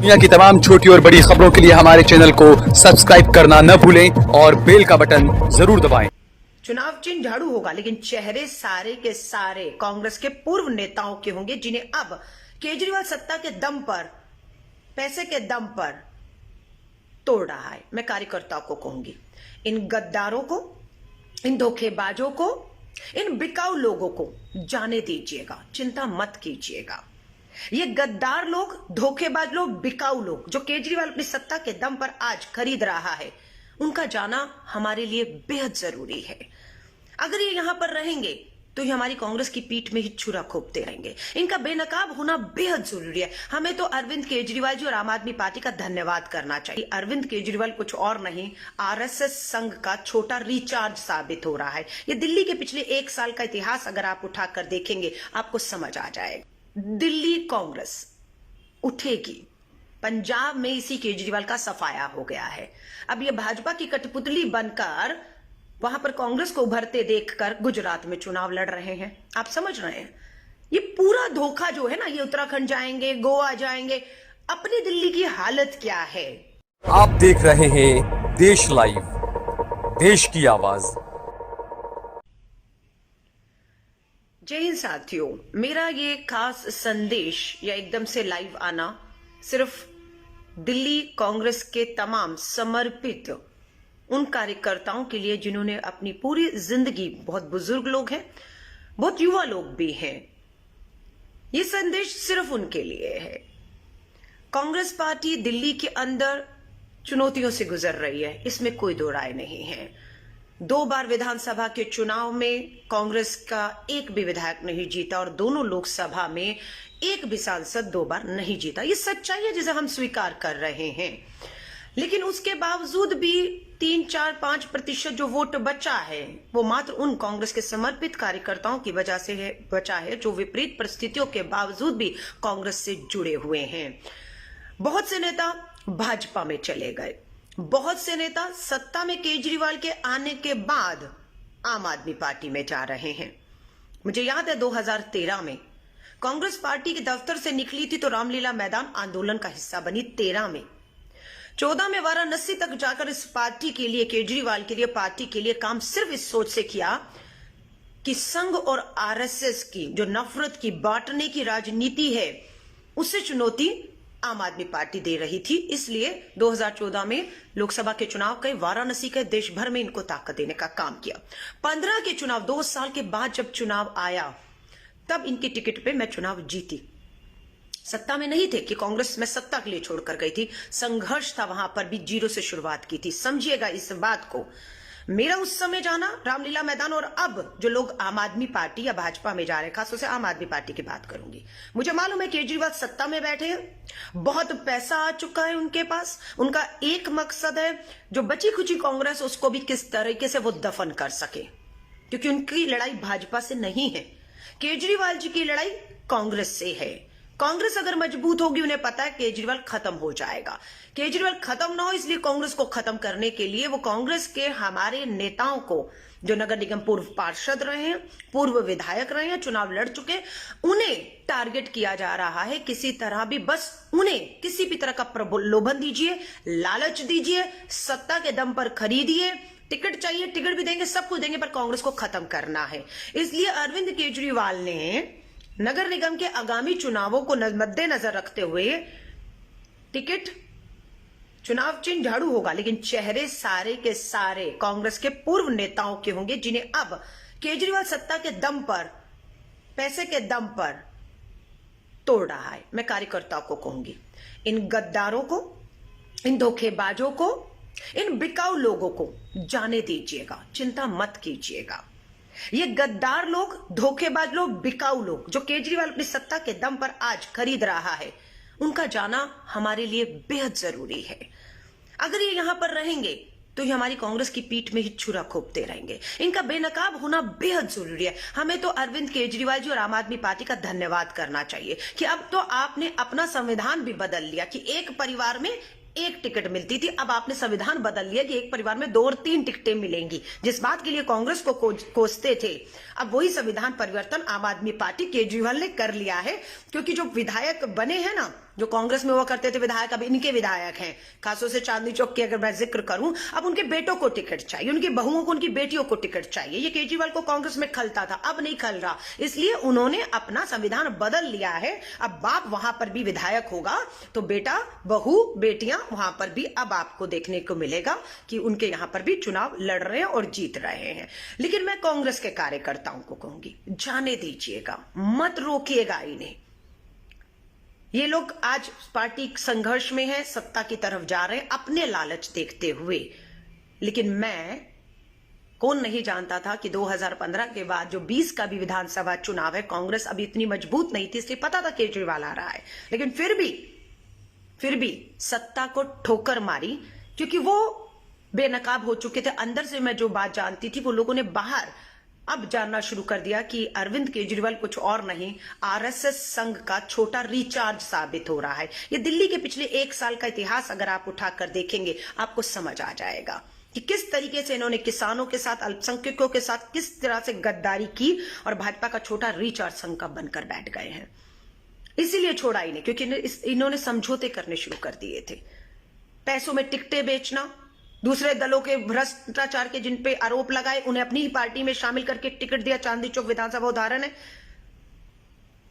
दुनिया की तमाम छोटी और बड़ी खबरों के लिए हमारे चैनल को सब्सक्राइब करना न भूलें और बेल का बटन जरूर दबाएं। चुनाव चिन्ह झाड़ू होगा, लेकिन चेहरे सारे के सारे कांग्रेस के पूर्व नेताओं के होंगे, जिन्हें अब केजरीवाल सत्ता के दम पर, पैसे के दम पर तोड़ रहा है। मैं कार्यकर्ताओं को कहूंगी, इन गद्दारों को, इन धोखेबाजों को, इन बिकाऊ लोगों को जाने दीजिएगा, चिंता मत कीजिएगा। ये गद्दार लोग, धोखेबाज लोग, बिकाऊ लोग जो केजरीवाल अपनी सत्ता के दम पर आज खरीद रहा है, उनका जाना हमारे लिए बेहद जरूरी है। अगर ये यहां पर रहेंगे तो ये हमारी कांग्रेस की पीठ में ही छुरा खोपते रहेंगे। इनका बेनकाब होना बेहद जरूरी है। हमें तो अरविंद केजरीवाल जी और आम आदमी पार्टी का धन्यवाद करना चाहिए। अरविंद केजरीवाल कुछ और नहीं, आरएसएस संघ का छोटा रिचार्ज साबित हो रहा है। ये दिल्ली के पिछले 1 साल का इतिहास अगर आप उठाकर देखेंगे, आपको समझ आ जाएगा। दिल्ली कांग्रेस उठेगी, पंजाब में इसी केजरीवाल का सफाया हो गया है। अब ये भाजपा की कठपुतली बनकर वहां पर कांग्रेस को उभरते देखकर गुजरात में चुनाव लड़ रहे हैं। आप समझ रहे हैं, ये पूरा धोखा जो है ना, ये उत्तराखंड जाएंगे, गोवा जाएंगे। अपनी दिल्ली की हालत क्या है? आप देख रहे हैं देश लाइव, देश की आवाज। जय हिंद साथियों, मेरा ये खास संदेश या एकदम से लाइव आना सिर्फ दिल्ली कांग्रेस के तमाम समर्पित उन कार्यकर्ताओं के लिए जिन्होंने अपनी पूरी जिंदगी, बहुत बुजुर्ग लोग हैं, बहुत युवा लोग भी हैं, ये संदेश सिर्फ उनके लिए है। कांग्रेस पार्टी दिल्ली के अंदर चुनौतियों से गुजर रही है, इसमें कोई दो राय नहीं है। 2 बार विधानसभा के चुनाव में कांग्रेस का एक भी विधायक नहीं जीता और दोनों लोकसभा में एक भी सांसद 2 बार नहीं जीता। ये सच्चाई है जिसे हम स्वीकार कर रहे हैं। लेकिन उसके बावजूद भी 3-4-5% जो वोट बचा है, वो मात्र उन कांग्रेस के समर्पित कार्यकर्ताओं की वजह से बचा है जो विपरीत परिस्थितियों के बावजूद भी कांग्रेस से जुड़े हुए हैं। बहुत से नेता भाजपा में चले गए, बहुत से नेता सत्ता में केजरीवाल के आने के बाद आम आदमी पार्टी में जा रहे हैं। मुझे याद है 2013 में कांग्रेस पार्टी के दफ्तर से निकली थी तो रामलीला मैदान आंदोलन का हिस्सा बनी। 13 में 14 में वाराणसी तक जाकर इस पार्टी के लिए, केजरीवाल के लिए, पार्टी के लिए काम सिर्फ इस सोच से किया कि संघ और आरएसएस की जो नफरत की, बांटने की राजनीति है, उससे चुनौती आम आदमी पार्टी दे रही थी। इसलिए 2014 में लोकसभा के चुनाव के, वाराणसी के, देश भर में इनको ताकत देने का काम किया। 15 के चुनाव, 2 साल के बाद जब चुनाव आया, तब इनकी टिकट पे मैं चुनाव जीती। सत्ता में नहीं थे कि कांग्रेस में सत्ता के लिए छोड़कर गई थी, संघर्ष था, वहां पर भी 0 से शुरुआत की थी। समझिएगा इस बात को। मेरा उस समय जाना रामलीला मैदान, और अब जो लोग आम आदमी पार्टी या भाजपा में जा रहे हैं, खासतौर से आम आदमी पार्टी की बात करूंगी, मुझे मालूम है केजरीवाल सत्ता में बैठे हैं, बहुत पैसा आ चुका है उनके पास। उनका एक मकसद है, जो बची खुची कांग्रेस उसको भी किस तरीके से वो दफन कर सके, क्योंकि उनकी लड़ाई भाजपा से नहीं है, केजरीवाल जी की लड़ाई कांग्रेस से है। कांग्रेस अगर मजबूत होगी, उन्हें पता है केजरीवाल खत्म हो जाएगा। केजरीवाल खत्म ना हो, इसलिए कांग्रेस को खत्म करने के लिए वो कांग्रेस के हमारे नेताओं को, जो नगर निगम पूर्व पार्षद रहे हैं, पूर्व विधायक रहे हैं, चुनाव लड़ चुके, उन्हें टारगेट किया जा रहा है। किसी तरह भी बस उन्हें किसी भी तरह का प्रलोभन दीजिए, लालच दीजिए, सत्ता के दम पर खरीदिए, टिकट चाहिए, टिकट भी देंगे, सब कुछ देंगे, पर कांग्रेस को खत्म करना है। इसलिए अरविंद केजरीवाल ने नगर निगम के आगामी चुनावों को मद्देनजर रखते हुए टिकट, चुनाव चिन्ह झाड़ू होगा, लेकिन चेहरे सारे के सारे कांग्रेस के पूर्व नेताओं के होंगे, जिन्हें अब केजरीवाल सत्ता के दम पर, पैसे के दम पर तोड़ रहा है। मैं कार्यकर्ताओं को कहूंगी, इन गद्दारों को, इन धोखेबाजों को, इन बिकाऊ लोगों को जाने दीजिएगा, चिंता मत कीजिएगा। ये गद्दार लोग, धोखेबाज लोग, बिकाऊ लोग जो केजरीवाल अपनी सत्ता के दम पर आज खरीद रहा है, उनका जाना हमारे लिए बेहद जरूरी है। अगर ये यहां पर रहेंगे तो ये हमारी कांग्रेस की पीठ में ही छुरा खोपते रहेंगे। इनका बेनकाब होना बेहद जरूरी है। हमें तो अरविंद केजरीवाल जी और आम आदमी पार्टी का धन्यवाद करना चाहिए कि अब तो आपने अपना संविधान भी बदल लिया कि एक परिवार में एक टिकट मिलती थी, अब आपने संविधान बदल लिया कि एक परिवार में 2 और 3 टिकटें मिलेंगी। जिस बात के लिए कांग्रेस को कोसते थे, अब वही संविधान परिवर्तन आम आदमी पार्टी केजरीवाल ने कर लिया है। क्योंकि जो विधायक बने हैं ना, जो कांग्रेस में हुआ करते थे विधायक, अब इनके विधायक हैं, खासतौर से चांदनी चौक की अगर मैं जिक्र करूं, अब उनके बेटों को टिकट चाहिए, उनकी बहुओं को, उनकी बेटियों को टिकट चाहिए। ये केजरीवाल को कांग्रेस में खलता था, अब नहीं खल रहा, इसलिए उन्होंने अपना संविधान बदल लिया है। अब बाप वहां पर भी विधायक होगा तो बेटा, बहू, बेटियां वहां पर भी अब आपको देखने को मिलेगा कि उनके यहां पर भी चुनाव लड़ रहे हैं और जीत रहे हैं। लेकिन मैं कांग्रेस के कार्यकर्ताओं को कहूंगी, जाने दीजिएगा, मत रोकिएगा इन्हें। ये लोग आज पार्टी संघर्ष में है, सत्ता की तरफ जा रहे हैं अपने लालच देखते हुए। लेकिन मैं, कौन नहीं जानता था कि 2015 के बाद जो 20 का भी विधानसभा चुनाव है, कांग्रेस अभी इतनी मजबूत नहीं थी, इसलिए पता था केजरीवाल आ रहा है, लेकिन फिर भी सत्ता को ठोकर मारी, क्योंकि वो बेनकाब हो चुके थे। अंदर से मैं जो बात जानती थी वो लोगों ने बाहर अब जानना शुरू कर दिया कि अरविंद केजरीवाल कुछ और नहीं, आरएसएस संघ का छोटा रिचार्ज साबित हो रहा है। ये दिल्ली के पिछले 1 साल का इतिहास अगर आप उठाकर देखेंगे, आपको समझ आ जाएगा कि किस तरीके से इन्होंने किसानों के साथ, अल्पसंख्यकों के साथ किस तरह से गद्दारी की और भाजपा का छोटा रिचार्ज संघ का बनकर बैठ गए हैं। इसीलिए छोड़ा इन्हें, क्योंकि इन्होंने समझौते करने शुरू कर दिए थे। पैसों में टिकटें बेचना, दूसरे दलों के भ्रष्टाचार के जिन पे आरोप लगाए उन्हें अपनी ही पार्टी में शामिल करके टिकट दिया। चांदनी चौक विधानसभा उदाहरण है।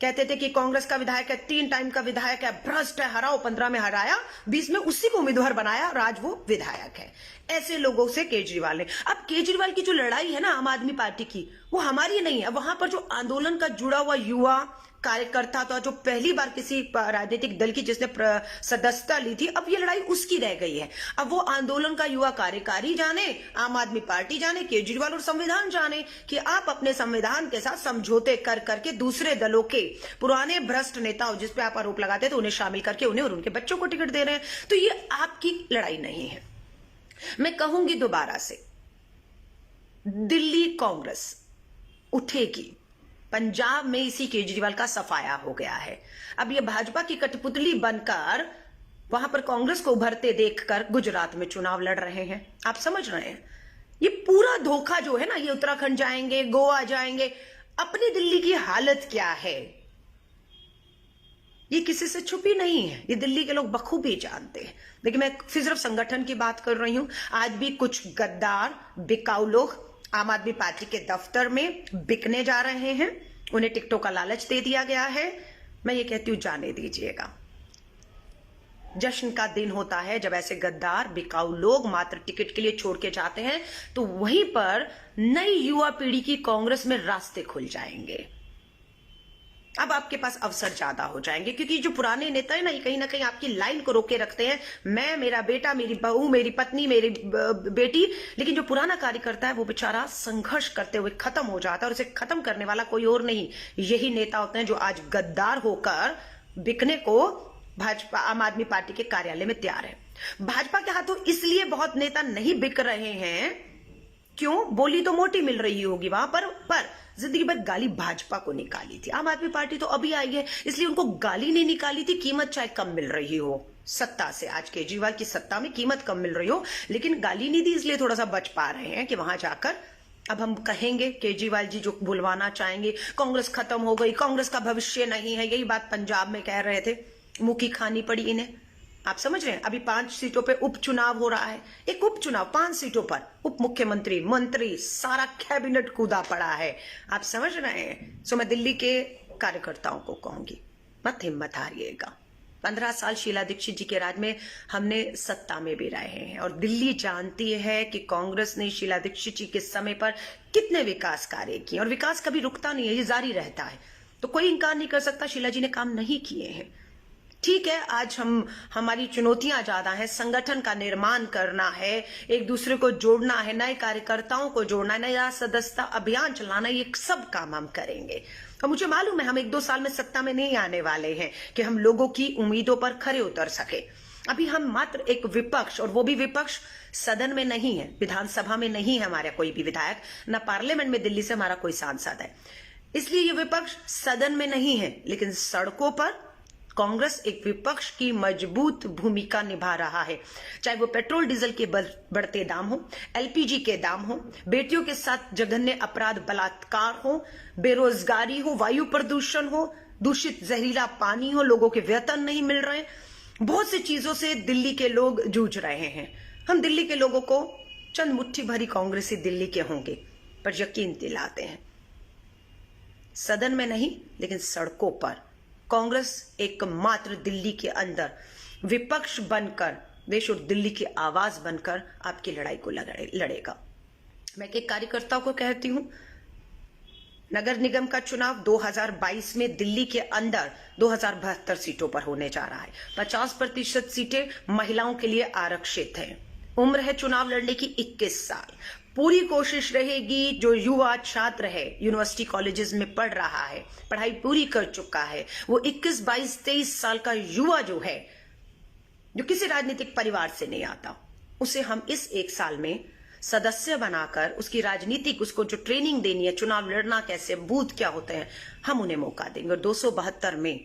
कहते थे कि कांग्रेस का विधायक है, 3 टाइम का विधायक है, भ्रष्ट है, हराओ, 15 में हराया, 20 में उसी को उम्मीदवार बनाया और आज वो विधायक है। ऐसे लोगों से केजरीवाल ने, अब केजरीवाल की जो लड़ाई है ना आम आदमी पार्टी की, वो हमारी नहीं है। वहां पर जो आंदोलन का जुड़ा हुआ युवा कार्यकर्ता था, जो पहली बार किसी राजनीतिक दल की जिसने सदस्यता ली थी, अब ये लड़ाई उसकी रह गई है। अब वो आंदोलन का युवा कार्यकारी जाने, आम आदमी पार्टी जाने, केजरीवाल और संविधान जाने कि आप अपने संविधान के साथ समझौते कर करके दूसरे दलों के पुराने भ्रष्ट नेताओं जिस पे आप आरोप लगाते थे उन्हें शामिल करके उन्हें और उनके बच्चों को टिकट दे रहे हैं। तो ये आपकी लड़ाई नहीं है। मैं कहूंगी दोबारा से, दिल्ली कांग्रेस उठेगी। पंजाब में इसी केजरीवाल का सफाया हो गया है। अब ये भाजपा की कठपुतली बनकर वहां पर कांग्रेस को उभरते देखकर गुजरात में चुनाव लड़ रहे हैं। आप समझ रहे हैं, ये पूरा धोखा जो है ना, ये उत्तराखंड जाएंगे, गोवा जाएंगे। अपनी दिल्ली की हालत क्या है ये किसी से छुपी नहीं है, ये दिल्ली के लोग बखूबी जानते हैं। लेकिन मैं फिर सिर्फ संगठन की बात कर रही हूं। आज भी कुछ गद्दार बिकाऊ लोग आम आदमी पार्टी के दफ्तर में बिकने जा रहे हैं, उन्हें टिकटों का लालच दे दिया गया है। मैं ये कहती हूं, जाने दीजिएगा। जश्न का दिन होता है जब ऐसे गद्दार बिकाऊ लोग मात्र टिकट के लिए छोड़ के जाते हैं, तो वहीं पर नई युवा पीढ़ी की कांग्रेस में रास्ते खुल जाएंगे। अब आपके पास अवसर ज्यादा हो जाएंगे, क्योंकि जो पुराने नेता है ना, ये कहीं ना कहीं आपकी लाइन को रोके रखते हैं। मैं, मेरा बेटा, मेरी बहू, मेरी पत्नी, मेरी बेटी। लेकिन जो पुराना कार्यकर्ता है वो बेचारा संघर्ष करते हुए खत्म हो जाता है, और उसे खत्म करने वाला कोई और नहीं, यही नेता होते हैं जो आज गद्दार होकर बिकने को भाजपा, आम आदमी पार्टी के कार्यालय में तैयार है। भाजपा के हाथों इसलिए बहुत नेता नहीं बिक रहे हैं, क्यों? बोली तो मोटी मिल रही होगी वहां पर जिंदगी भर गाली भाजपा को निकाली थी। आम आदमी पार्टी तो अभी आई है, इसलिए उनको गाली नहीं निकाली थी। कीमत चाहे कम मिल रही हो सत्ता से, आज केजरीवाल की सत्ता में कीमत कम मिल रही हो, लेकिन गाली नहीं दी, इसलिए थोड़ा सा बच पा रहे हैं कि वहां जाकर अब हम कहेंगे केजरीवाल जी जो बुलवाना चाहेंगे, कांग्रेस खत्म हो गई, कांग्रेस का भविष्य नहीं है। यही बात पंजाब में कह रहे थे, मुंह की खानी पड़ी इन्हें। आप समझ रहे हैं, अभी 5 सीटों पे उपचुनाव हो रहा है। एक उपचुनाव 5 सीटों पर, उप मुख्यमंत्री, मंत्री, सारा कैबिनेट कूदा पड़ा है। आप समझ रहे हैं। सो मैं दिल्ली के कार्यकर्ताओं को कहूंगी, मत हिम्मत हारिएगा। 15 साल शीला दीक्षित जी के राज में हमने सत्ता में भी रहे हैं, और दिल्ली जानती है कि कांग्रेस ने शीला दीक्षित जी के समय पर कितने विकास कार्य किए, और विकास कभी रुकता नहीं है, ये जारी रहता है। तो कोई इंकार नहीं कर सकता शीला जी ने काम नहीं किए हैं। ठीक है, आज हमारी चुनौतियां ज्यादा हैं, संगठन का निर्माण करना है, एक दूसरे को जोड़ना है, नए कार्यकर्ताओं को जोड़ना है, नया सदस्यता अभियान चलाना, ये सब काम हम करेंगे। और मुझे मालूम है हम 1-2 साल में सत्ता में नहीं आने वाले हैं कि हम लोगों की उम्मीदों पर खरे उतर सके। अभी हम मात्र एक विपक्ष, और वो भी विपक्ष सदन में नहीं है, विधानसभा में नहीं है हमारा कोई भी विधायक, न पार्लियामेंट में दिल्ली से हमारा कोई सांसद है। इसलिए ये विपक्ष सदन में नहीं है, लेकिन सड़कों पर कांग्रेस एक विपक्ष की मजबूत भूमिका निभा रहा है, चाहे वो पेट्रोल डीजल के बढ़ते दाम हो, एलपीजी के दाम हो, बेटियों के साथ जघन्य अपराध बलात्कार हो, बेरोजगारी हो, वायु प्रदूषण हो, दूषित जहरीला पानी हो, लोगों के वेतन नहीं मिल रहे, बहुत सी चीजों से दिल्ली के लोग जूझ रहे हैं। हम दिल्ली के लोगों को चंद मुट्ठी भरी कांग्रेसी दिल्ली के होंगे, पर यकीन दिलाते हैं सदन में नहीं लेकिन सड़कों पर कांग्रेस एकमात्र दिल्ली के अंदर विपक्ष बनकर, देश और दिल्ली की आवाज बनकर आपकी लड़ाई को लड़ेगा। मैं एक कार्यकर्ता को कहती हूं, नगर निगम का चुनाव 2022 में दिल्ली के अंदर 2072 सीटों पर होने जा रहा है। 50% सीटें महिलाओं के लिए आरक्षित हैं। उम्र है चुनाव लड़ने की 21 साल। पूरी कोशिश रहेगी, जो युवा छात्र है, यूनिवर्सिटी कॉलेजेस में पढ़ रहा है, पढ़ाई पूरी कर चुका है, वो 21, 22, 23 साल का युवा जो है, जो किसी राजनीतिक परिवार से नहीं आता, उसे हम इस 1 साल में सदस्य बनाकर उसकी राजनीतिक, उसको जो ट्रेनिंग देनी है, चुनाव लड़ना कैसे, बूथ क्या होते हैं, हम उन्हें मौका देंगे। और 272 में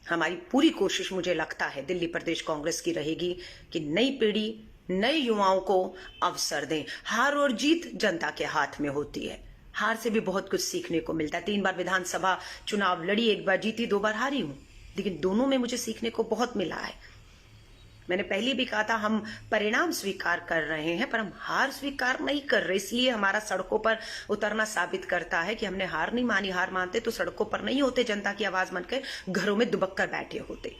हमारी पूरी कोशिश, मुझे लगता है, दिल्ली प्रदेश कांग्रेस की रहेगी कि नई पीढ़ी, नए युवाओं को अवसर दें। हार और जीत जनता के हाथ में होती है। हार से भी बहुत कुछ सीखने को मिलता है। 3 बार विधानसभा चुनाव लड़ी, 1 बार जीती, 2 बार हारी हूं, लेकिन दोनों में मुझे सीखने को बहुत मिला है। मैंने पहले भी कहा था, हम परिणाम स्वीकार कर रहे हैं पर हम हार स्वीकार नहीं कर रहे, इसलिए हमारा सड़कों पर उतरना साबित करता है कि हमने हार नहीं मानी। हार मानते तो सड़कों पर नहीं होते, जनता की आवाज बनकर घरों में दुबक कर बैठे होते।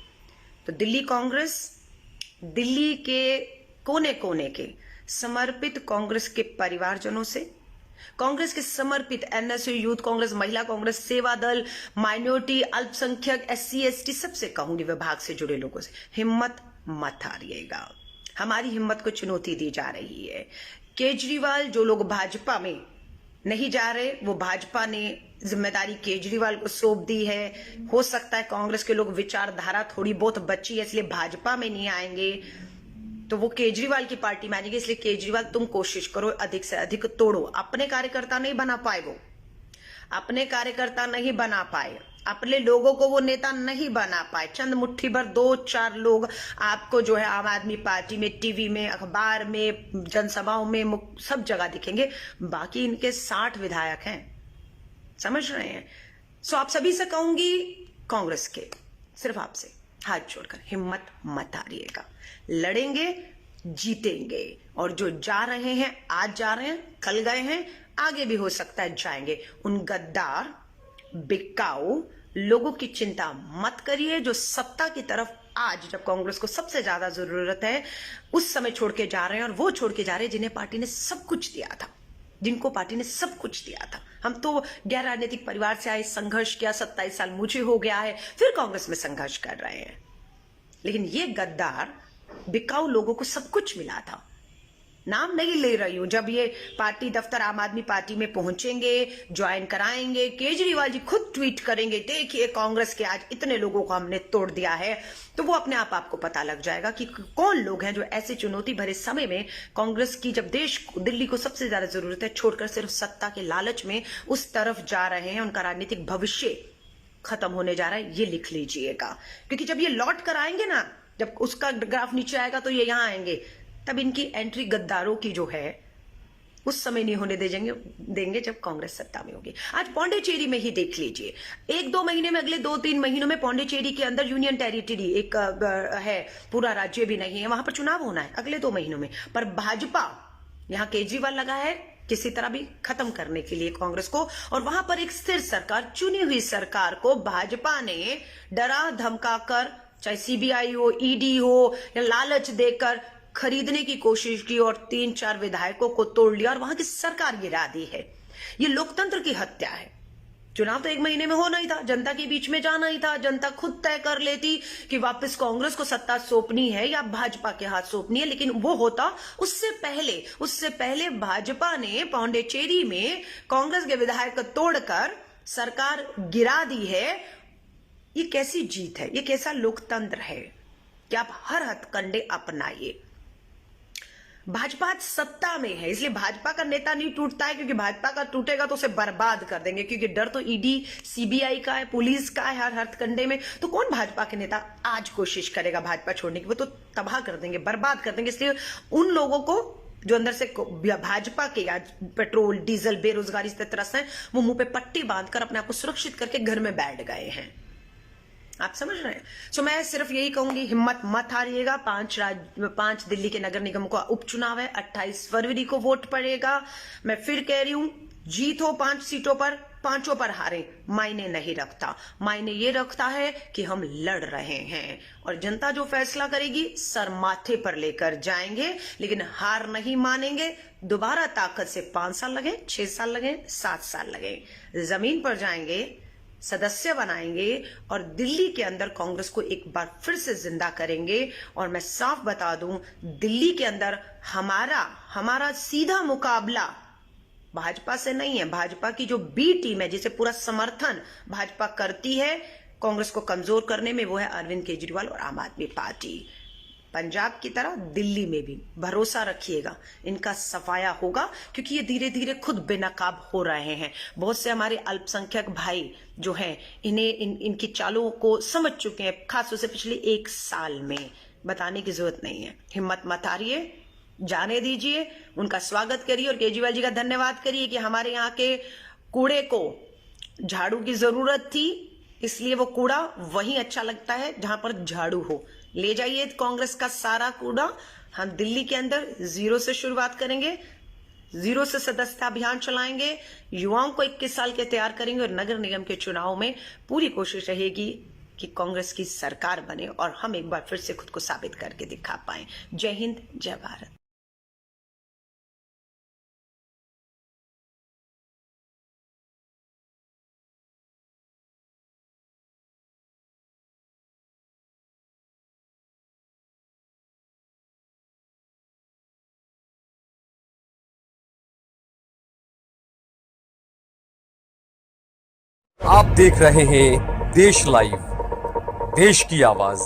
तो दिल्ली कांग्रेस, दिल्ली के कोने कोने के समर्पित कांग्रेस के परिवारजनों से, कांग्रेस के समर्पित एनएसयू, यूथ कांग्रेस, महिला कांग्रेस, सेवा दल, माइनॉरिटी, अल्पसंख्यक, एससी एसटी, सबसे कहूंगी, विभाग से जुड़े लोगों से, हिम्मत मत हारिएगा। हमारी हिम्मत को चुनौती दी जा रही है। केजरीवाल, जो लोग भाजपा में नहीं जा रहे, वो भाजपा ने जिम्मेदारी केजरीवाल को सौंप दी है। हो सकता है कांग्रेस के लोग, विचारधारा थोड़ी बहुत बची है इसलिए भाजपा में नहीं आएंगे, तो वो केजरीवाल की पार्टी में आएंगे। इसलिए केजरीवाल, तुम कोशिश करो अधिक से अधिक तोड़ो। अपने कार्यकर्ता नहीं बना पाए, वो अपने कार्यकर्ता नहीं बना पाए, अपने लोगों को वो नेता नहीं बना पाए। चंद मुट्ठी भर 2-4 लोग आपको जो है आम आदमी पार्टी में, टीवी में, अखबार में, जनसभाओं में, सब जगह दिखेंगे। बाकी इनके 60 विधायक हैं, समझ रहे हैं। सो आप सभी से कहूंगी, कांग्रेस के, सिर्फ आपसे हाथ जोड़कर हिम्मत मत हारिएगा। लड़ेंगे, जीतेंगे। और जो जा रहे हैं, आज जा रहे हैं, कल गए हैं, आगे भी हो सकता है जाएंगे, उन गद्दार, बिकाऊ लोगों की चिंता मत करिए, जो सत्ता की तरफ आज, जब कांग्रेस को सबसे ज्यादा जरूरत है, उस समय छोड़ के जा रहे हैं। और वो छोड़ के जा रहे हैं जिन्हें पार्टी ने सब कुछ दिया था, जिनको पार्टी ने सब कुछ दिया था। हम तो गैर राजनीतिक परिवार से आए, संघर्ष किया, 27 साल मुझे हो गया है, फिर कांग्रेस में संघर्ष कर रहे हैं। लेकिन ये गद्दार, बिकाऊ लोगों को सब कुछ मिला था। नाम नहीं ले रही हूं, जब ये पार्टी दफ्तर आम आदमी पार्टी में पहुंचेंगे, ज्वाइन कराएंगे, केजरीवाल जी खुद ट्वीट करेंगे, देखिए कांग्रेस के आज इतने लोगों को हमने तोड़ दिया है, तो वो अपने आप आपको पता लग जाएगा कि कौन लोग हैं जो ऐसे चुनौती भरे समय में कांग्रेस की, जब देश को, दिल्ली को सबसे ज्यादा जरूरत है, छोड़कर सिर्फ सत्ता के लालच में उस तरफ जा रहे हैं। उनका राजनीतिक भविष्य खत्म होने जा रहा है, ये लिख लीजिएगा। क्योंकि जब ये लौट कर आएंगे ना, जब उसका ग्राफ नीचे आएगा तो ये यहां आएंगे, तब इनकी एंट्री गद्दारों की जो है उस समय नहीं होने देंगे जब कांग्रेस सत्ता में होगी। आज पौंडीचेरी में ही देख लीजिए, 1-2 महीने में, अगले 2-3 महीनों में पौंडीचेरी के अंदर यूनियन टेरिटरी एक है, पूरा राज्य भी नहीं है, वहां पर चुनाव होना है अगले 2 महीनों में। पर भाजपा, यहां केजरीवाल लगा है किसी तरह भी खत्म करने के लिए कांग्रेस को, और वहां पर एक स्थिर सरकार, चुनी हुई सरकार को भाजपा ने डरा धमका कर, चाहे सीबीआई हो, ईडी हो, या लालच देकर खरीदने की कोशिश की और 3-4 विधायकों को तोड़ लिया और वहां की सरकार गिरा दी है। ये लोकतंत्र की हत्या है। चुनाव तो 1 महीने में होना ही था, जनता के बीच में जाना ही था, जनता खुद तय कर लेती कि वापस कांग्रेस को सत्ता सौंपनी है या भाजपा के हाथ सौंपनी है। लेकिन वो होता उससे पहले भाजपा ने पौंडीचेरी में कांग्रेस के विधायक तोड़कर सरकार गिरा दी है। ये कैसी जीत है, ये कैसा लोकतंत्र है कि आप हर हथकंडे अपनाइए। भाजपा आज सत्ता में है, इसलिए भाजपा का नेता नहीं टूटता है, क्योंकि भाजपा का टूटेगा तो उसे बर्बाद कर देंगे, क्योंकि डर तो ईडी सीबीआई का है, पुलिस का है, हर हथकंडे में। तो कौन भाजपा के नेता आज कोशिश करेगा भाजपा छोड़ने की? वो तो तबाह कर देंगे, बर्बाद कर देंगे। इसलिए उन लोगों को जो अंदर से भाजपा के आज पेट्रोल डीजल बेरोजगारी से त्रस्त हैं, वो मुंह पे पट्टी बांधकर अपने आप को सुरक्षित करके घर में बैठ गए हैं। आप समझ रहे हैं? सो मैं सिर्फ यही कहूंगी, हिम्मत मत हारिएगा। 5 दिल्ली के नगर निगम का उपचुनाव है, 28 फरवरी को वोट पड़ेगा। मैं फिर कह रही हूं, जीत हो 5 सीटों पर, 5 पर हारे मायने नहीं रखता। मायने ये रखता है कि हम लड़ रहे हैं, और जनता जो फैसला करेगी सर माथे पर लेकर जाएंगे, लेकिन हार नहीं मानेंगे। दोबारा ताकत से 5 साल लगे, 6 साल लगे, 7 साल लगे, जमीन पर जाएंगे, सदस्य बनाएंगे और दिल्ली के अंदर कांग्रेस को एक बार फिर से जिंदा करेंगे। और मैं साफ बता दूं, दिल्ली के अंदर हमारा सीधा मुकाबला भाजपा से नहीं है। भाजपा की जो बी टीम है, जिसे पूरा समर्थन भाजपा करती है कांग्रेस को कमजोर करने में, वो है अरविंद केजरीवाल और आम आदमी पार्टी। पंजाब की तरह दिल्ली में भी भरोसा रखिएगा, इनका सफाया होगा, क्योंकि ये धीरे धीरे खुद बेनकाब हो रहे हैं। बहुत से हमारे अल्पसंख्यक भाई जो हैं, इनकी चालों को समझ चुके हैं, खासतौर से पिछले 1 साल में। बताने की जरूरत नहीं है। हिम्मत मत हारिए, जाने दीजिए, उनका स्वागत करिए और केजरीवाल जी का धन्यवाद करिए कि हमारे यहाँ के कूड़े को झाड़ू की जरूरत थी, इसलिए वो कूड़ा वहीं अच्छा लगता है जहां पर झाड़ू हो। ले जाइए कांग्रेस का सारा कूड़ा। हम दिल्ली के अंदर 0 से शुरुआत करेंगे, 0 से सदस्यता अभियान चलाएंगे, युवाओं को 21 साल के तैयार करेंगे, और नगर निगम के चुनाव में पूरी कोशिश रहेगी कि कांग्रेस की सरकार बने और हम एक बार फिर से खुद को साबित करके दिखा पाए। जय हिंद, जय भारत। आप देख रहे हैं देश लाइव, देश की आवाज।